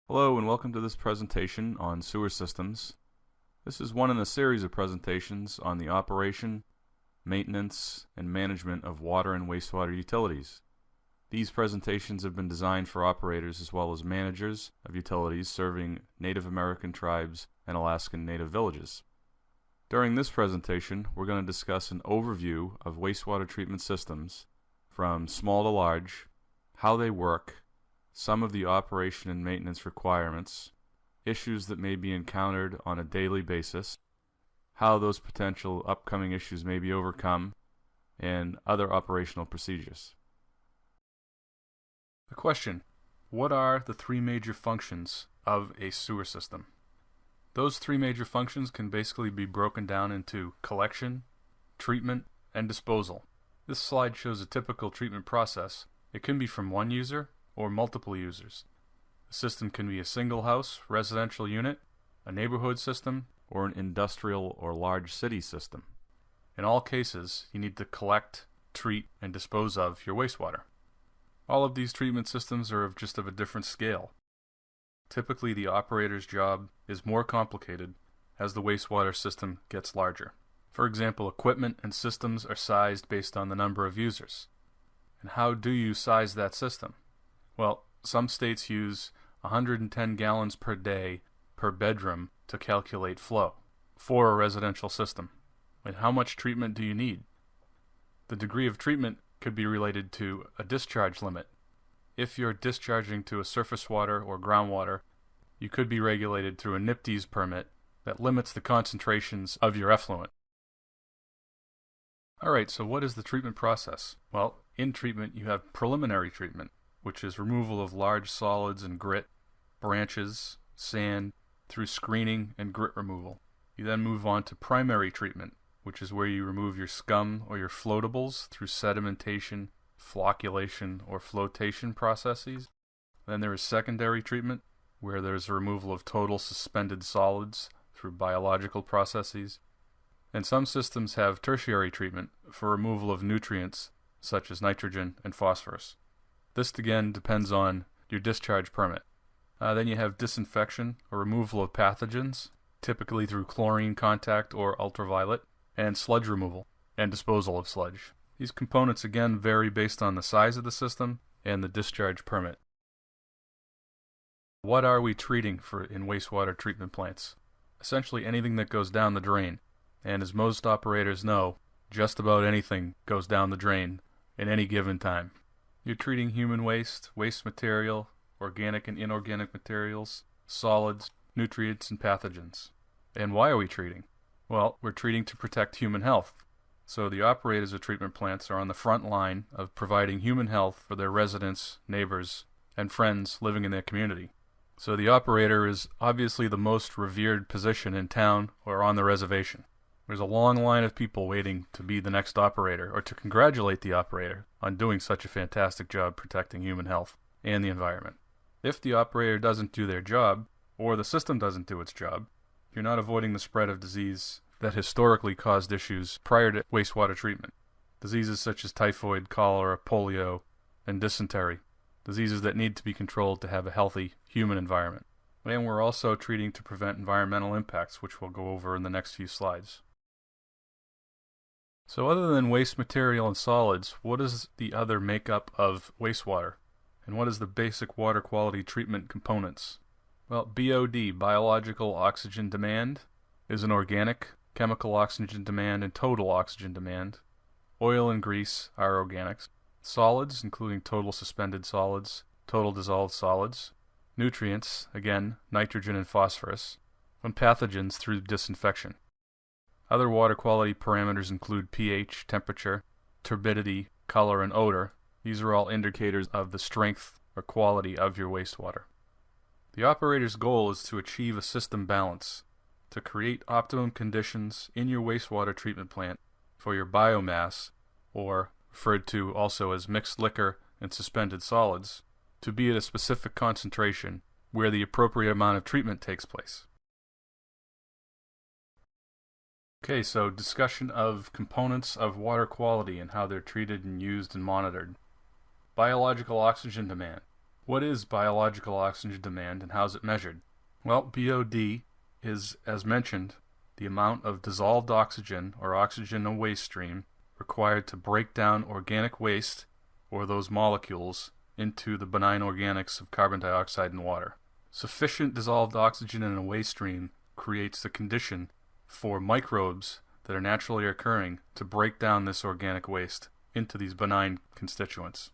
Hello and welcome to this presentation on sewer systems. This is one in a series of presentations on the operation, maintenance, and management of water and wastewater utilities. These presentations have been designed for operators as well as managers of utilities serving Native American tribes and Alaskan Native villages. During this presentation, we're going to discuss an overview of wastewater treatment systems from small to large, how they work, some of the operation and maintenance requirements, issues that may be encountered on a daily basis, how those potential upcoming issues may be overcome, and other operational procedures. The question: what are the three major functions of a sewer system? Those three major functions can basically be broken down into collection, treatment, and disposal. This slide shows a typical treatment process. It can be from one user or multiple users. The system can be a single house, residential unit, a neighborhood system, or an industrial or large city system. In all cases, you need to collect, treat, and dispose of your wastewater. All of these treatment systems are just of a different scale. Typically, the operator's job is more complicated as the wastewater system gets larger. For example, equipment and systems are sized based on the number of users. And how do you size that system? Well, some states use 110 gallons per day per bedroom to calculate flow for a residential system. And how much treatment do you need? The degree of treatment could be related to a discharge limit. If you're discharging to a surface water or groundwater, you could be regulated through a NIPDES permit that limits the concentrations of your effluent. Alright, so what is the treatment process? Well, in treatment you have preliminary treatment, which is removal of large solids and grit, branches, sand, through screening and grit removal. You then move on to primary treatment, which is where you remove your scum or your floatables through sedimentation, flocculation, or flotation processes. Then there is secondary treatment, where there's a removal of total suspended solids through biological processes. And some systems have tertiary treatment for removal of nutrients such as nitrogen and phosphorus. This again depends on your discharge permit. Then you have disinfection or removal of pathogens, typically through chlorine contact or ultraviolet, and sludge removal and disposal of sludge. These components again vary based on the size of the system and the discharge permit. What are we treating in wastewater treatment plants? Essentially anything that goes down the drain. And as most operators know, just about anything goes down the drain at any given time. You're treating human waste, waste material, organic and inorganic materials, solids, nutrients, and pathogens. And why are we treating? Well, we're treating to protect human health. So the operators of treatment plants are on the front line of providing human health for their residents, neighbors, and friends living in their community. So the operator is obviously the most revered position in town or on the reservation. There's a long line of people waiting to be the next operator or to congratulate the operator on doing such a fantastic job protecting human health and the environment. If the operator doesn't do their job, or the system doesn't do its job, you're not avoiding the spread of disease that historically caused issues prior to wastewater treatment. Diseases such as typhoid, cholera, polio, and dysentery. Diseases that need to be controlled to have a healthy human environment. And we're also treating to prevent environmental impacts, which we'll go over in the next few slides. So other than waste material and solids, what is the other makeup of wastewater? And what is the basic water quality treatment components? Well, BOD, biological oxygen demand, is an organic, chemical oxygen demand, and total oxygen demand. Oil and grease are organics. Solids, including total suspended solids, total dissolved solids. Nutrients, again, nitrogen and phosphorus. And pathogens through disinfection. Other water quality parameters include pH, temperature, turbidity, color, and odor. These are all indicators of the strength or quality of your wastewater. The operator's goal is to achieve a system balance, to create optimum conditions in your wastewater treatment plant for your biomass, or referred to also as mixed liquor and suspended solids, to be at a specific concentration where the appropriate amount of treatment takes place. Okay, so discussion of components of water quality and how they're treated and used and monitored. Biological oxygen demand. What is biological oxygen demand and how is it measured? Well, BOD is, as mentioned, the amount of dissolved oxygen or oxygen in a waste stream required to break down organic waste or those molecules into the benign organics of carbon dioxide and water. Sufficient dissolved oxygen in a waste stream creates the condition for microbes that are naturally occurring to break down this organic waste into these benign constituents.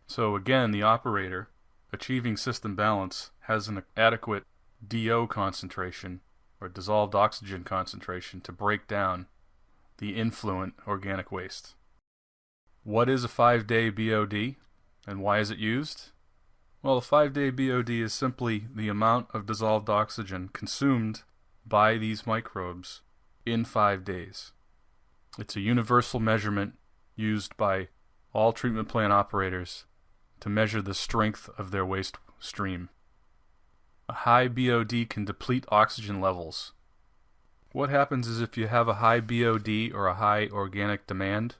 So again, the operator, achieving system balance, has an adequate DO concentration or dissolved oxygen concentration to break down the influent organic waste. What is a 5-day BOD and why is it used? Well, a 5-day BOD is simply the amount of dissolved oxygen consumed by these microbes in 5 days. It's a universal measurement used by all treatment plant operators to measure the strength of their waste stream. A high BOD can deplete oxygen levels. What happens is if you have a high BOD or a high organic demand,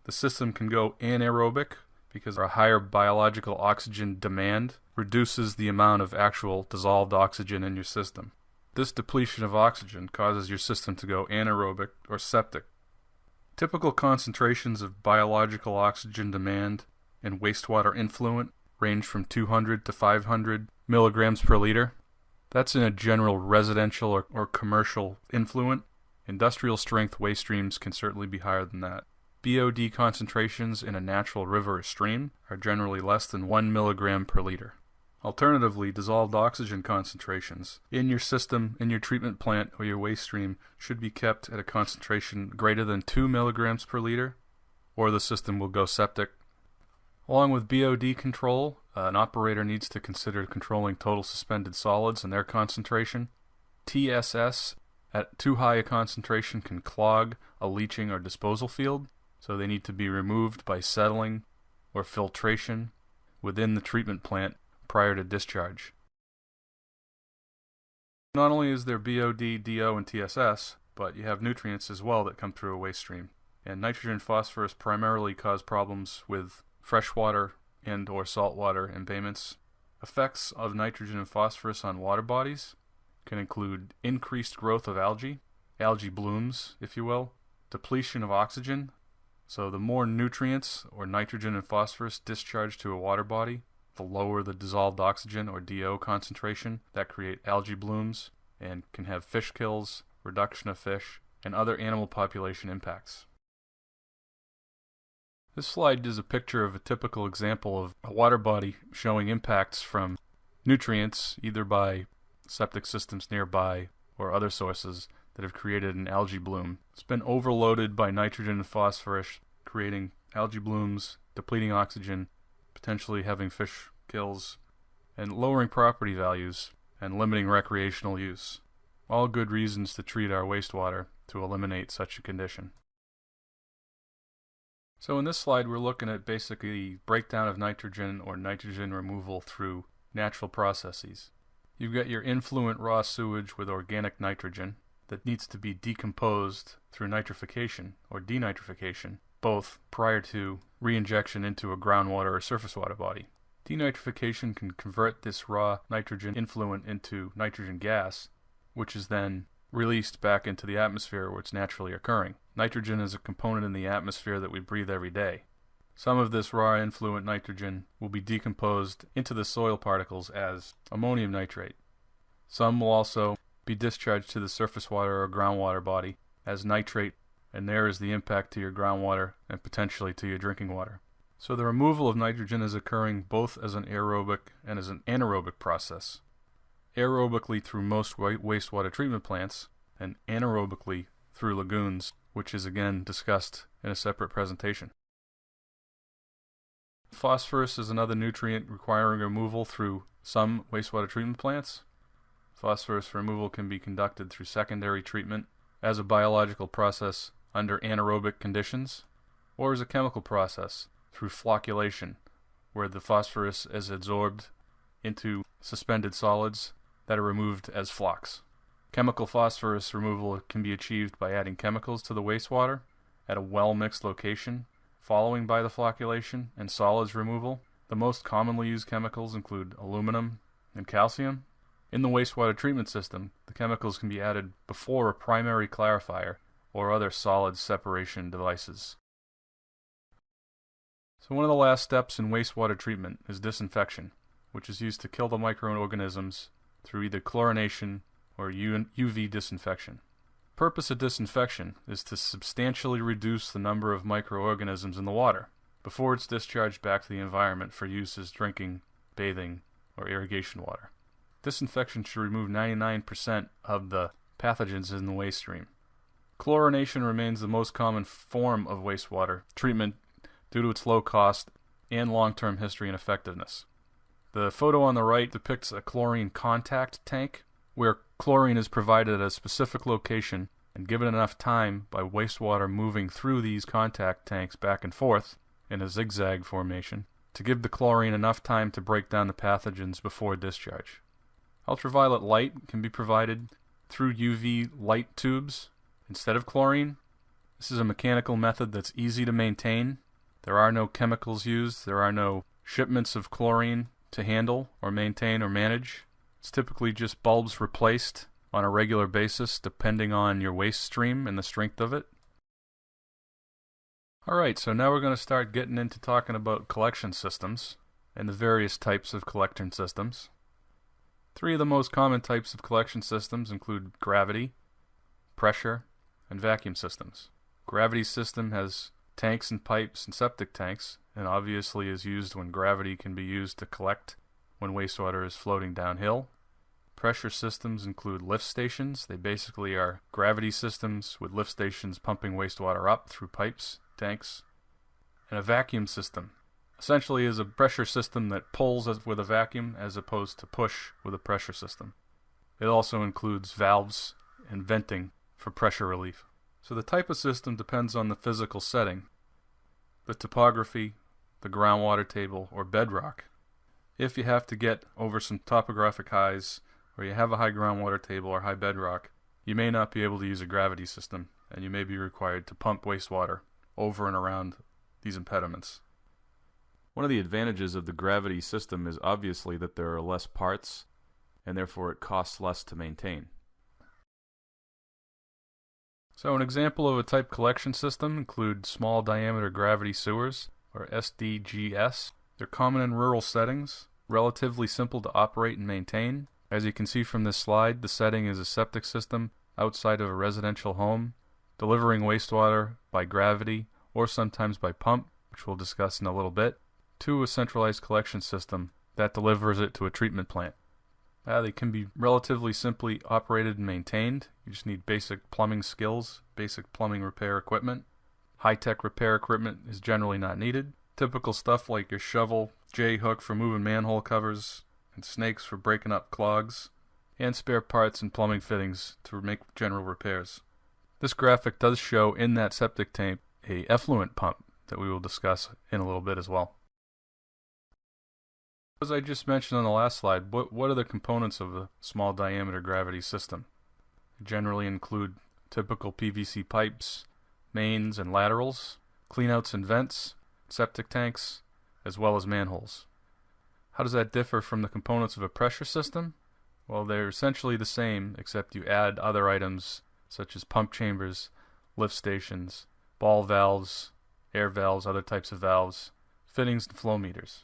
the system can go anaerobic because a higher biological oxygen demand reduces the amount of actual dissolved oxygen in your system. This depletion of oxygen causes your system to go anaerobic or septic. Typical concentrations of biological oxygen demand and wastewater influent range from 200 to 500 milligrams per liter. That's in a general residential or commercial influent. Industrial strength waste streams can certainly be higher than that. BOD concentrations in a natural river or stream are generally less than 1 milligram per liter. Alternatively, dissolved oxygen concentrations in your system, in your treatment plant, or your waste stream should be kept at a concentration greater than 2 milligrams per liter, or the system will go septic. Along with BOD control, an operator needs to consider controlling total suspended solids and their concentration. TSS at too high a concentration can clog a leaching or disposal field, so they need to be removed by settling or filtration within the treatment plant prior to discharge. Not only is there BOD, DO, and TSS, but you have nutrients as well that come through a waste stream. And nitrogen and phosphorus primarily cause problems with freshwater and or saltwater embayments. Effects of nitrogen and phosphorus on water bodies can include increased growth of algae blooms, if you will, depletion of oxygen. So the more nutrients or nitrogen and phosphorus discharged to a water body, the lower the dissolved oxygen or DO concentration that create algae blooms and can have fish kills, reduction of fish, and other animal population impacts. This slide is a picture of a typical example of a water body showing impacts from nutrients either by septic systems nearby or other sources that have created an algae bloom. It's been overloaded by nitrogen and phosphorus, creating algae blooms, depleting oxygen, potentially having fish kills, and lowering property values and limiting recreational use. All good reasons to treat our wastewater to eliminate such a condition. So in this slide we're looking at basically breakdown of nitrogen or nitrogen removal through natural processes. You've got your influent raw sewage with organic nitrogen that needs to be decomposed through nitrification or denitrification, both prior to reinjection into a groundwater or surface water body. Denitrification can convert this raw nitrogen influent into nitrogen gas, which is then released back into the atmosphere where it's naturally occurring. Nitrogen is a component in the atmosphere that we breathe every day. Some of this raw influent nitrogen will be decomposed into the soil particles as ammonium nitrate. Some will also be discharged to the surface water or groundwater body as nitrate, and there is the impact to your groundwater and potentially to your drinking water. So the removal of nitrogen is occurring both as an aerobic and as an anaerobic process. Aerobically through most wastewater treatment plants, and anaerobically through lagoons, which is again discussed in a separate presentation. Phosphorus is another nutrient requiring removal through some wastewater treatment plants. Phosphorus removal can be conducted through secondary treatment as a biological process under anaerobic conditions, or as a chemical process through flocculation, where the phosphorus is absorbed into suspended solids that are removed as flocks. Chemical phosphorus removal can be achieved by adding chemicals to the wastewater at a well-mixed location, following by the flocculation and solids removal, The most commonly used chemicals include aluminum and calcium. In the wastewater treatment system, the chemicals can be added before a primary clarifier or other solid separation devices. So one of the last steps in wastewater treatment is disinfection, which is used to kill the microorganisms through either chlorination or UV disinfection. The purpose of disinfection is to substantially reduce the number of microorganisms in the water before it's discharged back to the environment for use as drinking, bathing, or irrigation water. Disinfection should remove 99% of the pathogens in the waste stream. Chlorination remains the most common form of wastewater treatment due to its low cost and long-term history and effectiveness. The photo on the right depicts a chlorine contact tank, where chlorine is provided at a specific location and given enough time by wastewater moving through these contact tanks back and forth in a zigzag formation to give the chlorine enough time to break down the pathogens before discharge. Ultraviolet light can be provided through UV light tubes instead of chlorine. This is a mechanical method that's easy to maintain. There are no chemicals used. There are no shipments of chlorine to handle or maintain or manage. It's typically just bulbs replaced on a regular basis depending on your waste stream and the strength of it. Alright, so now we're going to start getting into talking about collection systems and the various types of collection systems. Three of the most common types of collection systems include gravity, pressure, and vacuum systems. Gravity system has tanks and pipes and septic tanks, and obviously is used when gravity can be used to collect when wastewater is floating downhill. Pressure systems include lift stations. They basically are gravity systems with lift stations pumping wastewater up through pipes, tanks. And a vacuum system essentially is a pressure system that pulls with a vacuum as opposed to push with a pressure system. It also includes valves and venting for pressure relief. So the type of system depends on the physical setting, the topography, the groundwater table, or bedrock. If you have to get over some topographic highs, or you have a high groundwater table or high bedrock, you may not be able to use a gravity system, and you may be required to pump wastewater over and around these impediments. One of the advantages of the gravity system is obviously that there are less parts, and therefore it costs less to maintain. So an example of a type collection system includes small diameter gravity sewers, or SDGs. They're common in rural settings, relatively simple to operate and maintain. As you can see from this slide, the setting is a septic system outside of a residential home, delivering wastewater by gravity or sometimes by pump, which we'll discuss in a little bit, to a centralized collection system that delivers it to a treatment plant. They can be relatively simply operated and maintained. You just need basic plumbing skills, basic plumbing repair equipment. High-tech repair equipment is generally not needed. Typical stuff like your shovel, J-hook for moving manhole covers, and snakes for breaking up clogs, and spare parts and plumbing fittings to make general repairs. This graphic does show in that septic tank a effluent pump that we will discuss in a little bit as well. As I just mentioned on the last slide, what are the components of a small diameter gravity system? They generally include typical PVC pipes, mains and laterals, cleanouts and vents, septic tanks, as well as manholes. How does that differ from the components of a pressure system? Well, they're essentially the same, except you add other items such as pump chambers, lift stations, ball valves, air valves, other types of valves, fittings, and flow meters.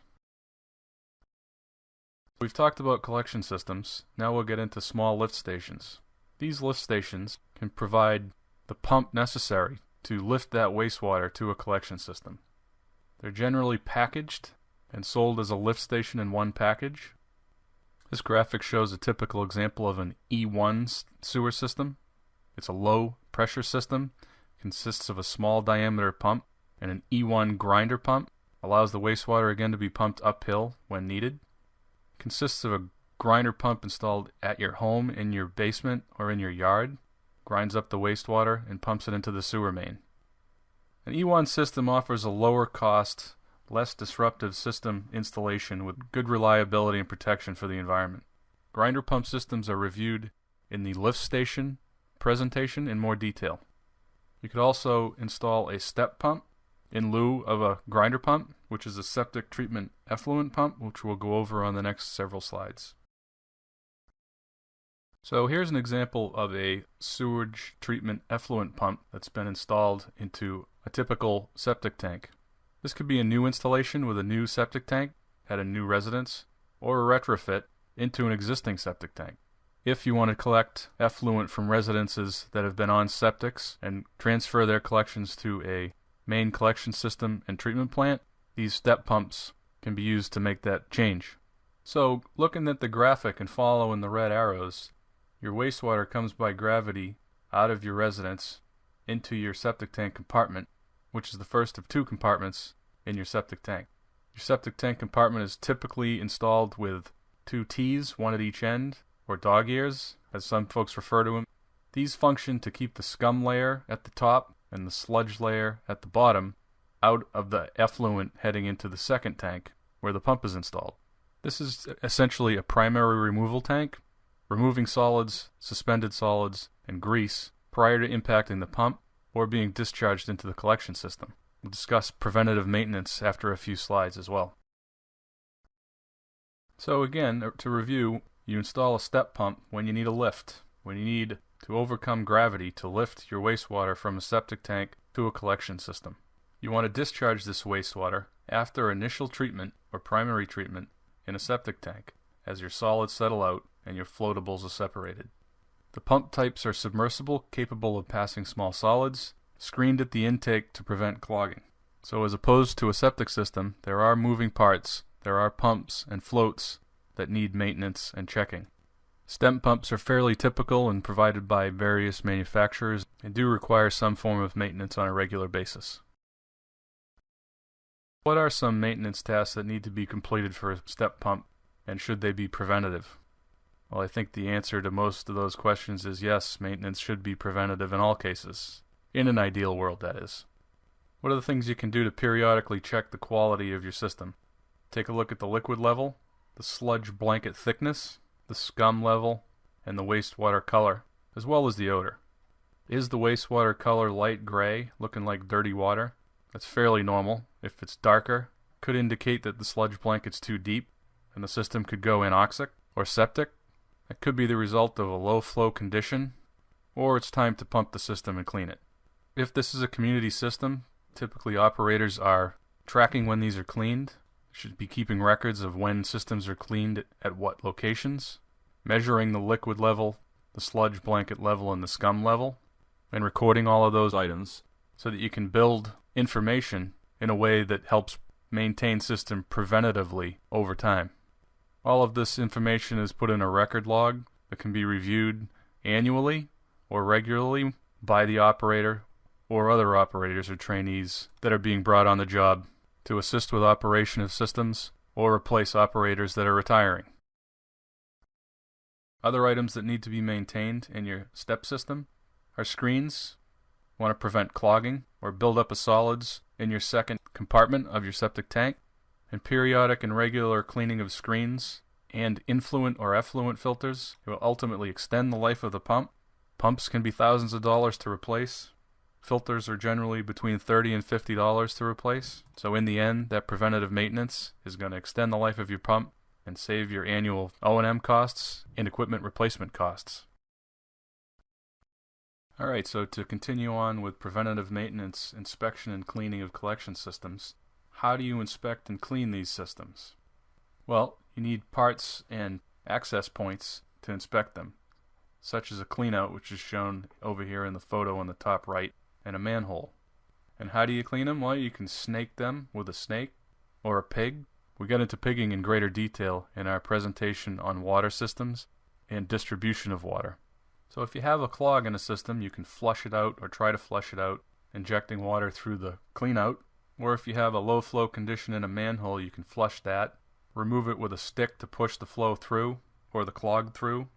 We've talked about collection systems. Now we'll get into small lift stations. These lift stations can provide the pump necessary to lift that wastewater to a collection system. They're generally packaged and sold as a lift station in one package. This graphic shows a typical example of an E1 sewer system. It's a low pressure system, consists of a small diameter pump and an E1 grinder pump. Allows the wastewater again to be pumped uphill when needed. Consists of a grinder pump installed at your home, in your basement, or in your yard. Grinds up the wastewater and pumps it into the sewer main. An E1 system offers a lower cost, less disruptive system installation with good reliability and protection for the environment. Grinder pump systems are reviewed in the lift station presentation in more detail. You could also install a step pump. in lieu of a grinder pump, which is a septic treatment effluent pump, which we'll go over on the next several slides. So here's an example of a sewage treatment effluent pump that's been installed into a typical septic tank. This could be a new installation with a new septic tank at a new residence, or a retrofit into an existing septic tank. If you want to collect effluent from residences that have been on septics and transfer their collections to a main collection system and treatment plant, these step pumps can be used to make that change. So looking at the graphic and following the red arrows, your wastewater comes by gravity out of your residence into your septic tank compartment, which is the first of two compartments in your septic tank. Your septic tank compartment is typically installed with two T's, one at each end, or dog ears, as some folks refer to them. These function to keep the scum layer at the top and the sludge layer at the bottom out of the effluent heading into the second tank where the pump is installed. This is essentially a primary removal tank, removing solids, suspended solids, and grease prior to impacting the pump or being discharged into the collection system. We'll discuss preventative maintenance after a few slides as well. So again, to review, you install a step pump when you need a lift, when you need to overcome gravity to lift your wastewater from a septic tank to a collection system. You want to discharge this wastewater after initial treatment or primary treatment in a septic tank as your solids settle out and your floatables are separated. The pump types are submersible, capable of passing small solids, screened at the intake to prevent clogging. So as opposed to a septic system, there are moving parts, there are pumps and floats that need maintenance and checking. Stem pumps are fairly typical and provided by various manufacturers and do require some form of maintenance on a regular basis. What are some maintenance tasks that need to be completed for a step pump, and should they be preventative? Well, I think the answer to most of those questions is yes, maintenance should be preventative in all cases. In an ideal world, that is. What are the things you can do to periodically check the quality of your system? Take a look at the liquid level, the sludge blanket thickness, the scum level, and the wastewater color, as well as the odor. Is the wastewater color light gray, looking like dirty water? That's fairly normal. If it's darker, it could indicate that the sludge blanket's too deep and the system could go anoxic or septic. That could be the result of a low flow condition, or it's time to pump the system and clean it. If this is a community system, typically operators are tracking when these are cleaned, should be keeping records of when systems are cleaned at what locations, measuring the liquid level, the sludge blanket level, and the scum level, and recording all of those items so that you can build information in a way that helps maintain system preventatively over time. All of this information is put in a record log that can be reviewed annually or regularly by the operator or other operators or trainees that are being brought on the job to assist with operation of systems or replace operators that are retiring. Other items that need to be maintained in your step system are screens. You want to prevent clogging or build up of solids in your second compartment of your septic tank, and periodic and regular cleaning of screens and influent or effluent filters. It will ultimately extend the life of the pump. Pumps can be thousands of dollars to replace. Filters are generally between $30 and $50 to replace. So in the end, that preventative maintenance is going to extend the life of your pump and save your annual O&M costs and equipment replacement costs. Alright, so to continue on with preventative maintenance, inspection, and cleaning of collection systems, how do you inspect and clean these systems? Well, you need parts and access points to inspect them, such as a cleanout, which is shown over here in the photo on the top right, and a manhole. And how do you clean them? Well, you can snake them with a snake or a pig. We got into pigging in greater detail in our presentation on water systems and distribution of water. So if you have a clog in a system, you can flush it out or try to flush it out, injecting water through the cleanout. Or if you have a low flow condition in a manhole, you can flush that, remove it with a stick to push the flow through or the clog through.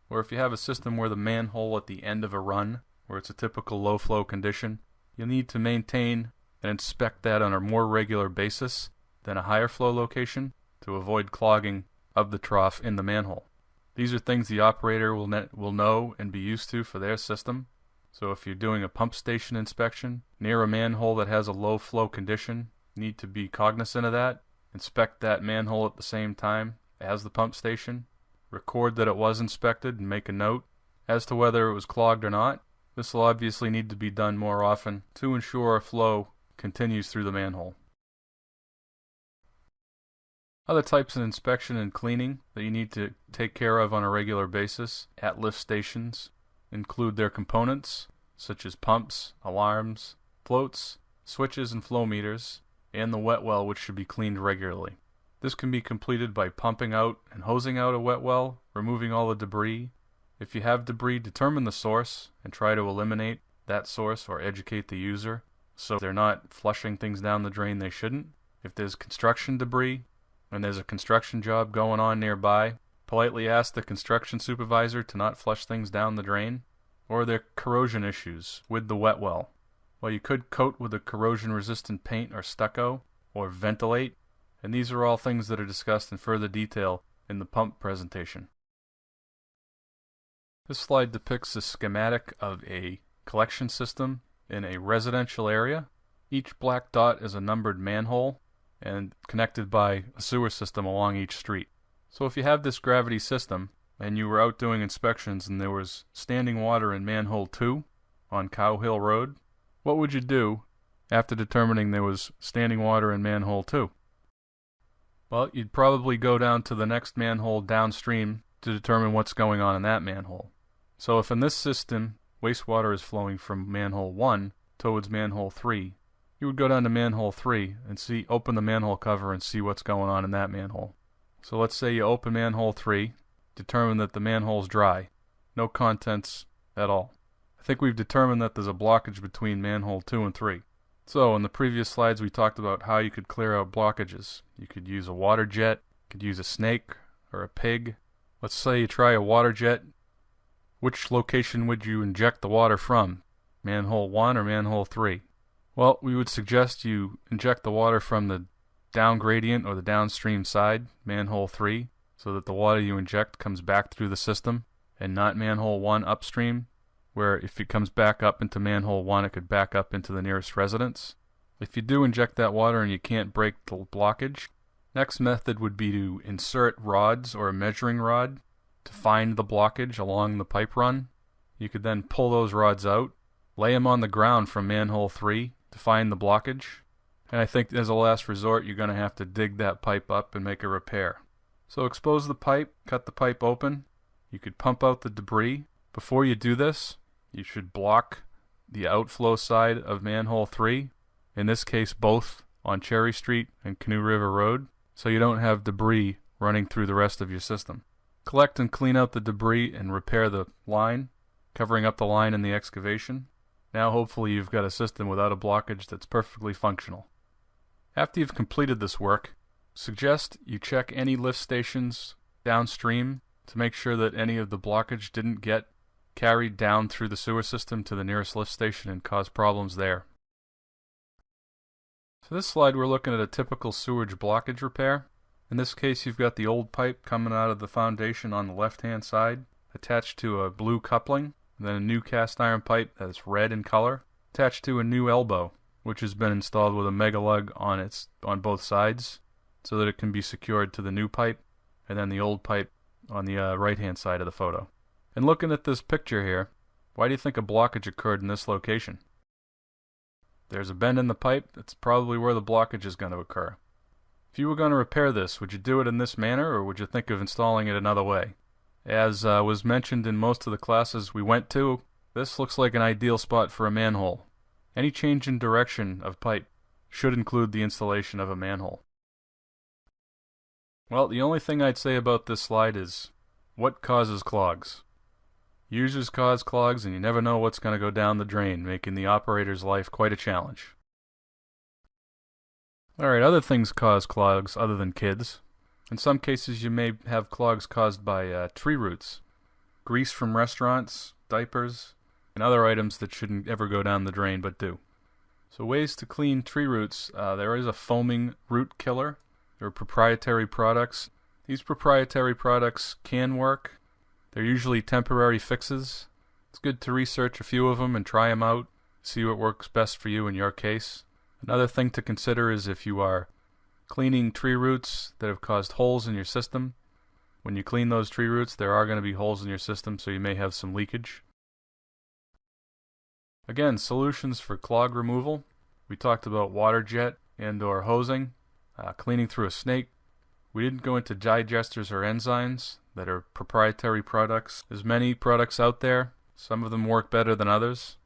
Or if you have a system where the manhole at the end of a run, where it's a typical low flow condition, you'll need to maintain and inspect that on a more regular basis than a higher flow location to avoid clogging of the trough in the manhole. These are things the operator will know and be used to for their system. So if you're doing a pump station inspection near a manhole that has a low flow condition, you need to be cognizant of that. Inspect that manhole at the same time as the pump station. Record that it was inspected and make a note as to whether it was clogged or not. This will obviously need to be done more often to ensure flow continues through the manhole. Other types of inspection and cleaning that you need to take care of on a regular basis at lift stations include their components, such as pumps, alarms, floats, switches and flow meters, and the wet well, which should be cleaned regularly. This can be completed by pumping out and hosing out a wet well, removing all the debris. If you have debris, determine the source and try to eliminate that source or educate the user so they're not flushing things down the drain they shouldn't. If there's construction debris and there's a construction job going on nearby, politely ask the construction supervisor to not flush things down the drain. Or there are corrosion issues with the wet well. Well, you could coat with a corrosion-resistant paint or stucco, or ventilate, and these are all things that are discussed in further detail in the pump presentation. This slide depicts a schematic of a collection system in a residential area. Each black dot is a numbered manhole and connected by a sewer system along each street. So if you have this gravity system and you were out doing inspections and there was standing water in manhole 2 on Cow Hill Road, what would you do after determining there was standing water in manhole 2? Well, you'd probably go down to the next manhole downstream to determine what's going on in that manhole. So if in this system wastewater is flowing from manhole 1 towards manhole 3, you would go down to manhole 3 and open the manhole cover and see what's going on in that manhole. So let's say you open manhole 3, determine that the manhole's dry, no contents at all. I think we've determined that there's a blockage between manhole 2 and 3. So in the previous slides we talked about how you could clear out blockages. You could use a water jet, you could use a snake or a pig. Let's say you try a water jet. Which location would you inject the water from? Manhole 1 or manhole 3? Well, we would suggest you inject the water from the down gradient or the downstream side, manhole 3, so that the water you inject comes back through the system and not manhole 1 upstream, where if it comes back up into manhole 1 it could back up into the nearest residence. If you do inject that water and you can't break the blockage, next method would be to insert rods or a measuring rod to find the blockage along the pipe run. You could then pull those rods out, lay them on the ground from manhole 3 to find the blockage, and I think as a last resort you're going to have to dig that pipe up and make a repair. So expose the pipe, cut the pipe open. You could pump out the debris. Before you do this, you should block the outflow side of manhole 3, in this case both on Cherry Street and Canoe River Road, so you don't have debris running through the rest of your system. Collect and clean out the debris and repair the line, covering up the line in the excavation. Now hopefully you've got a system without a blockage that's perfectly functional. After you've completed this work, suggest you check any lift stations downstream to make sure that any of the blockage didn't get carried down through the sewer system to the nearest lift station and cause problems there. So this slide we're looking at a typical sewage blockage repair. In this case you've got the old pipe coming out of the foundation on the left hand side attached to a blue coupling, and then a new cast iron pipe that's red in color attached to a new elbow which has been installed with a mega lug on both sides so that it can be secured to the new pipe and then the old pipe on the right hand side of the photo. And looking at this picture here, why do you think a blockage occurred in this location? There's a bend in the pipe, that's probably where the blockage is going to occur. If you were going to repair this, would you do it in this manner or would you think of installing it another way? As was mentioned in most of the classes we went to, this looks like an ideal spot for a manhole. Any change in direction of pipe should include the installation of a manhole. Well, the only thing I'd say about this slide is, what causes clogs? Users cause clogs and you never know what's going to go down the drain, making the operator's life quite a challenge. Alright, other things cause clogs other than kids. In some cases you may have clogs caused by tree roots, grease from restaurants, diapers, and other items that shouldn't ever go down the drain but do. So ways to clean tree roots, there is a foaming root killer. There are proprietary products. These proprietary products can work. They're usually temporary fixes. It's good to research a few of them and try them out, see what works best for you in your case. Another thing to consider is if you are cleaning tree roots that have caused holes in your system. When you clean those tree roots, there are going to be holes in your system, so you may have some leakage. Again, solutions for clog removal. We talked about water jet and or hosing, cleaning through a snake. We didn't go into digesters or enzymes that are proprietary products. There's many products out there. Some of them work better than others.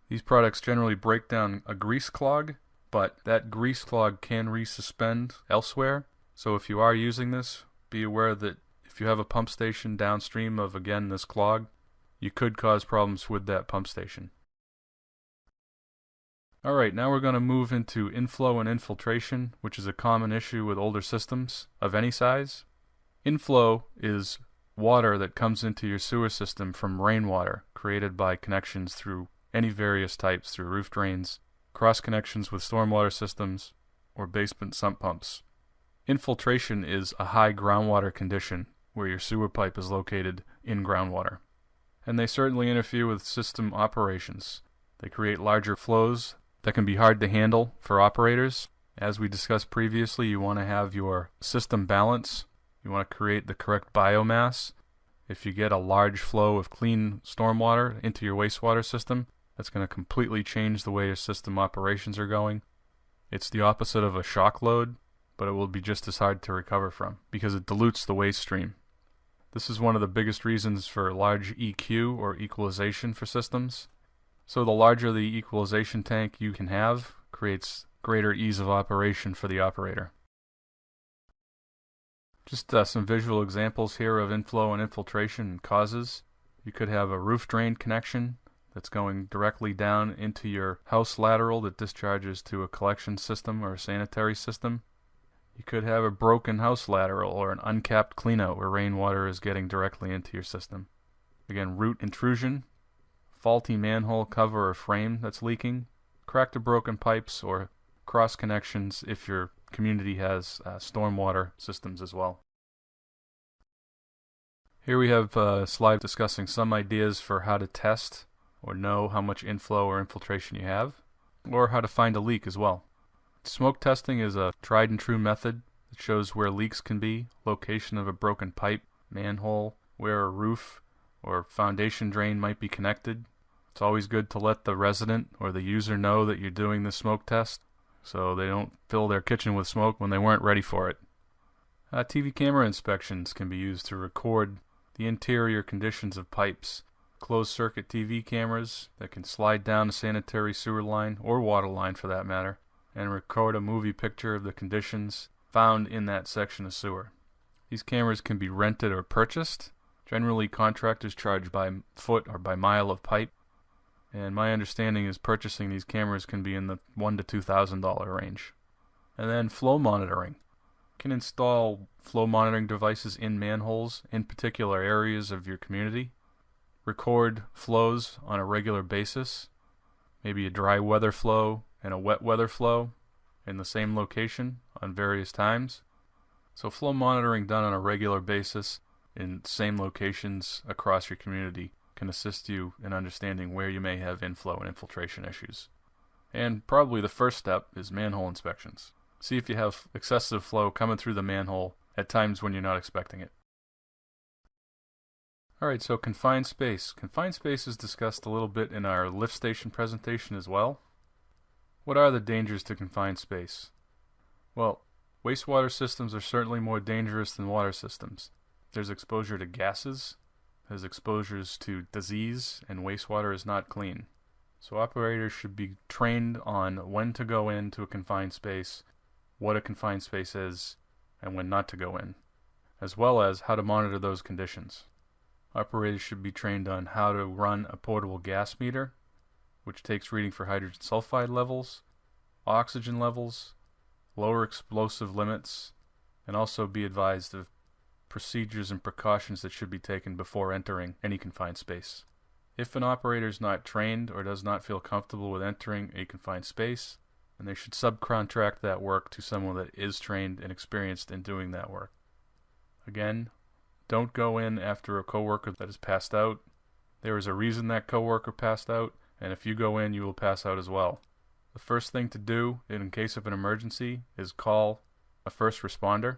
These products generally break down a grease clog, but that grease clog can resuspend elsewhere. So if you are using this, be aware that if you have a pump station downstream of, again, this clog, you could cause problems with that pump station. Alright, now we're going to move into inflow and infiltration, which is a common issue with older systems of any size. Inflow is water that comes into your sewer system from rainwater created by connections through any various types, through roof drains, cross connections with stormwater systems, or basement sump pumps. Infiltration is a high groundwater condition where your sewer pipe is located in groundwater. And they certainly interfere with system operations. They create larger flows that can be hard to handle for operators. As we discussed previously, you want to have your system balance. You want to create the correct biomass. If you get a large flow of clean stormwater into your wastewater system, that's going to completely change the way your system operations are going. It's the opposite of a shock load, but it will be just as hard to recover from because it dilutes the waste stream. This is one of the biggest reasons for large EQ or equalization for systems. So the larger the equalization tank you can have creates greater ease of operation for the operator. Just some visual examples here of inflow and infiltration causes. You could have a roof drain connection that's going directly down into your house lateral that discharges to a collection system or a sanitary system. You could have a broken house lateral or an uncapped cleanout where rainwater is getting directly into your system. Again, root intrusion, faulty manhole cover or frame that's leaking, cracked or broken pipes, or cross connections if your community has stormwater systems as well. Here we have a slide discussing some ideas for how to test or know how much inflow or infiltration you have, or how to find a leak as well. Smoke testing is a tried and true method that shows where leaks can be, location of a broken pipe, manhole, where a roof or foundation drain might be connected. It's always good to let the resident or the user know that you're doing the smoke test so they don't fill their kitchen with smoke when they weren't ready for it. TV camera inspections can be used to record the interior conditions of pipes. Closed circuit TV cameras that can slide down a sanitary sewer line or water line for that matter and record a movie picture of the conditions found in that section of sewer. These cameras can be rented or purchased. Generally, contractors charge by foot or by mile of pipe, and my understanding is purchasing these cameras can be in the $1,000 to $2,000 range. And then flow monitoring. You can install flow monitoring devices in manholes in particular areas of your community. Record flows on a regular basis, maybe a dry weather flow and a wet weather flow in the same location on various times. So flow monitoring done on a regular basis in same locations across your community can assist you in understanding where you may have inflow and infiltration issues. And probably the first step is manhole inspections. See if you have excessive flow coming through the manhole at times when you're not expecting it. Alright, so confined space. Confined space is discussed a little bit in our lift station presentation as well. What are the dangers to confined space? Well, wastewater systems are certainly more dangerous than water systems. There's exposure to gases, there's exposures to disease, and wastewater is not clean. So operators should be trained on when to go into a confined space, what a confined space is, and when not to go in, as well as how to monitor those conditions. Operators should be trained on how to run a portable gas meter, which takes reading for hydrogen sulfide levels, oxygen levels, lower explosive limits, and also be advised of procedures and precautions that should be taken before entering any confined space. If an operator is not trained or does not feel comfortable with entering a confined space, then they should subcontract that work to someone that is trained and experienced in doing that work. Again, don't go in after a coworker that has passed out. There is a reason that coworker passed out, and if you go in, you will pass out as well. The first thing to do in case of an emergency is call a first responder.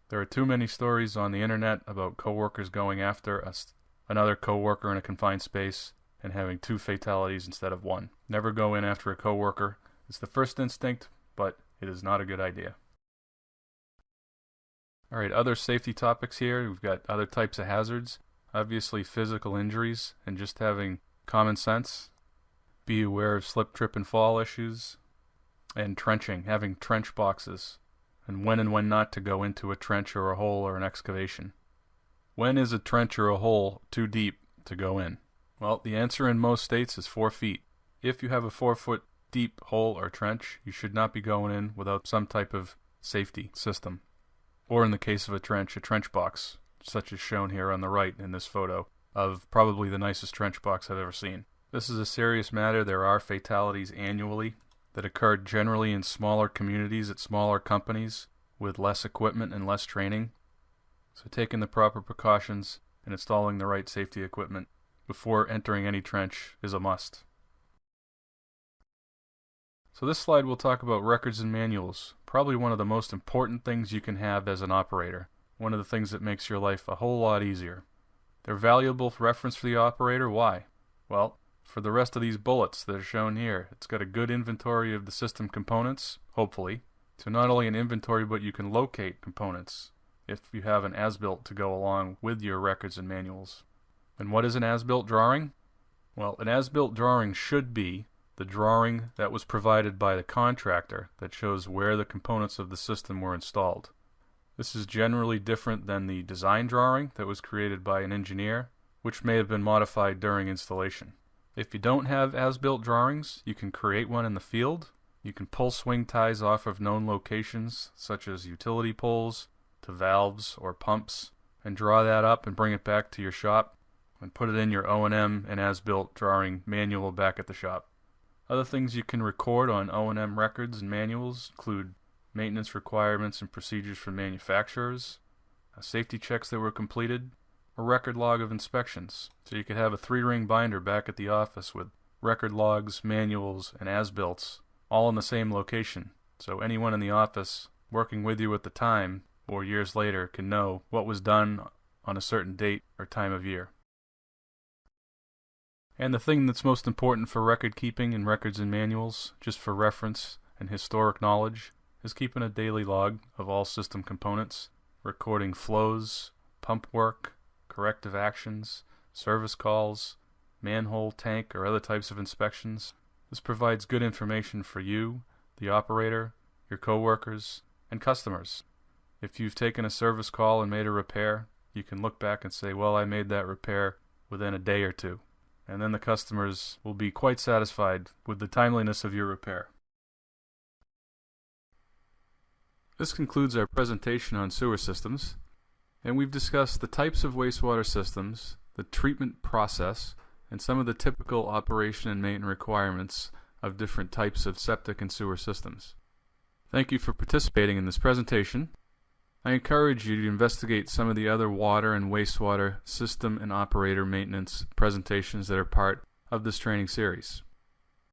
There are too many stories on the internet about coworkers going after another coworker in a confined space and having 2 fatalities instead of 1. Never go in after a coworker. It's the first instinct, but it is not a good idea. Alright, other safety topics here. We've got other types of hazards. Obviously physical injuries and just having common sense. Be aware of slip, trip, and fall issues. And trenching, having trench boxes. And when not to go into a trench or a hole or an excavation. When is a trench or a hole too deep to go in? Well, the answer in most states is 4 feet. If you have a 4-foot deep hole or trench, you should not be going in without some type of safety system. Or in the case of a trench box, such as shown here on the right in this photo, of probably the nicest trench box I've ever seen. This is a serious matter. There are fatalities annually that occur generally in smaller communities at smaller companies with less equipment and less training. So taking the proper precautions and installing the right safety equipment before entering any trench is a must. So this slide will talk about records and manuals, probably one of the most important things you can have as an operator, one of the things that makes your life a whole lot easier. They're valuable reference for the operator. Why? Well, for the rest of these bullets that are shown here, it's got a good inventory of the system components, hopefully. So not only an inventory, but you can locate components if you have an as-built to go along with your records and manuals. And what is an as-built drawing? Well, an as-built drawing should be the drawing that was provided by the contractor that shows where the components of the system were installed. This is generally different than the design drawing that was created by an engineer, which may have been modified during installation. If you don't have as-built drawings, you can create one in the field. You can pull swing ties off of known locations, such as utility poles, to valves or pumps, and draw that up and bring it back to your shop, and put it in your O&M and as-built drawing manual back at the shop. Other things you can record on O&M records and manuals include maintenance requirements and procedures from manufacturers, safety checks that were completed, a record log of inspections. So you could have a 3-ring binder back at the office with record logs, manuals, and as-builts all in the same location. So anyone in the office working with you at the time or years later can know what was done on a certain date or time of year. And the thing that's most important for record keeping in records and manuals, just for reference and historic knowledge, is keeping a daily log of all system components, recording flows, pump work, corrective actions, service calls, manhole, tank, or other types of inspections. This provides good information for you, the operator, your coworkers, and customers. If you've taken a service call and made a repair, you can look back and say, well, I made that repair within a day or 2. And then the customers will be quite satisfied with the timeliness of your repair. This concludes our presentation on sewer systems, and we've discussed the types of wastewater systems, the treatment process, and some of the typical operation and maintenance requirements of different types of septic and sewer systems. Thank you for participating in this presentation. I encourage you to investigate some of the other water and wastewater system and operator maintenance presentations that are part of this training series.